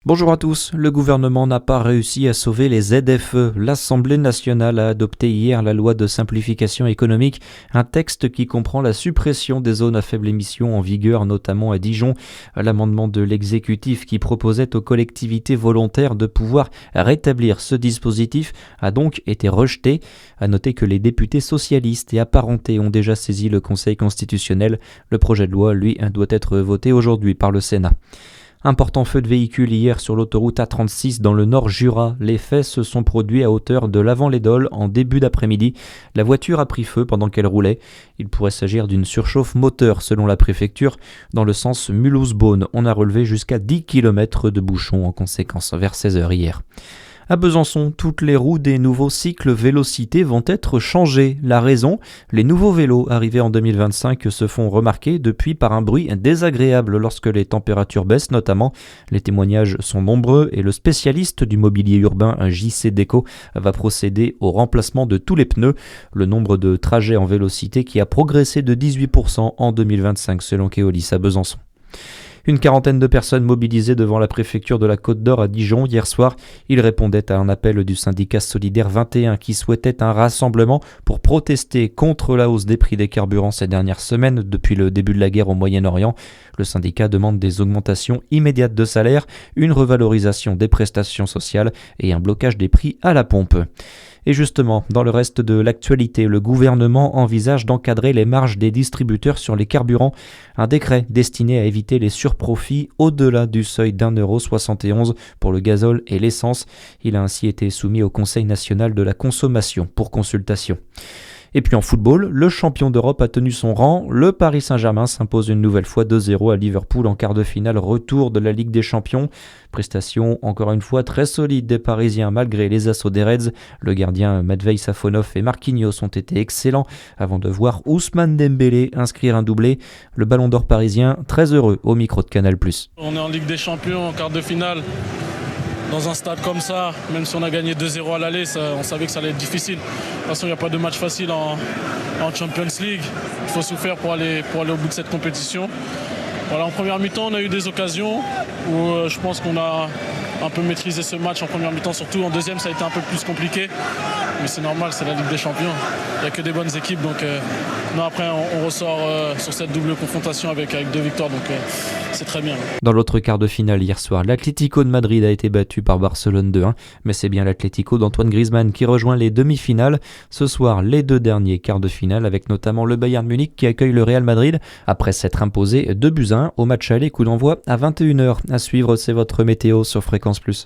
Bonjour à tous, le gouvernement n'a pas réussi à sauver les ZFE. L'Assemblée nationale a adopté hier la loi de simplification économique, un texte qui comprend la suppression des zones à faible émission en vigueur, notamment à Dijon. L'amendement de l'exécutif qui proposait aux collectivités volontaires de pouvoir rétablir ce dispositif a donc été rejeté. À noter que les députés socialistes et apparentés ont déjà saisi le Conseil constitutionnel. Le projet de loi, lui, doit être voté aujourd'hui par le Sénat. Important feu de véhicule hier sur l'autoroute A36 dans le Nord Jura. Les faits se sont produits à hauteur de l'Avant-les-Dolles en début d'après-midi. La voiture a pris feu pendant qu'elle roulait. Il pourrait s'agir d'une surchauffe moteur selon la préfecture. Dans le sens Mulhouse-Beaune, on a relevé jusqu'à 10 km de bouchons en conséquence vers 16h hier. À Besançon, toutes les roues des nouveaux cycles Vélocité vont être changées. La raison, les nouveaux vélos arrivés en 2025 se font remarquer depuis par un bruit désagréable lorsque les températures baissent notamment. Les témoignages sont nombreux et le spécialiste du mobilier urbain JC Déco va procéder au remplacement de tous les pneus. Le nombre de trajets en Vélocité qui a progressé de 18% en 2025 selon Keolis à Besançon. Une quarantaine de personnes mobilisées devant la préfecture de la Côte d'Or à Dijon hier soir. Ils répondaient à un appel du syndicat Solidaire 21 qui souhaitait un rassemblement pour protester contre la hausse des prix des carburants ces dernières semaines depuis le début de la guerre au Moyen-Orient. Le syndicat demande des augmentations immédiates de salaire, une revalorisation des prestations sociales et un blocage des prix à la pompe. Et justement, dans le reste de l'actualité, le gouvernement envisage d'encadrer les marges des distributeurs sur les carburants. Un décret destiné à éviter les surprofits au-delà du seuil d'1,71 € pour le gazole et l'essence. Il a ainsi été soumis au Conseil national de la consommation pour consultation. Et puis en football, le champion d'Europe a tenu son rang. Le Paris Saint-Germain s'impose une nouvelle fois 2-0 à Liverpool en quart de finale retour de la Ligue des Champions. Prestation encore une fois très solide des Parisiens malgré les assauts des Reds. Le gardien Matvei Safonov et Marquinhos ont été excellents avant de voir Ousmane Dembélé inscrire un doublé. Le Ballon d'Or parisien très heureux au micro de Canal+. On est en Ligue des Champions en quart de finale. Dans un stade comme ça, même si on a gagné 2-0 à l'aller, on savait que ça allait être difficile. De toute façon, il n'y a pas de match facile en Champions League. Il faut souffrir pour aller au bout de cette compétition. Voilà, en première mi-temps, on a eu des occasions où je pense qu'on a un peu maîtrisé ce match en première mi-temps. Surtout en deuxième, ça a été un peu plus compliqué. Mais c'est normal, c'est la Ligue des Champions. Il n'y a que des bonnes équipes. Donc, après, on ressort sur cette double confrontation avec 2 victoires. Donc, c'est très bien. Dans l'autre quart de finale hier soir, l'Atlético de Madrid a été battu par Barcelone 2-1. Mais c'est bien l'Atlético d'Antoine Griezmann qui rejoint les demi-finales. Ce soir, les 2 derniers quarts de finale avec notamment le Bayern Munich qui accueille le Real Madrid après s'être imposé 2-1 au match aller, coup d'envoi à 21h. À suivre, c'est votre météo sur Fréquence Plus.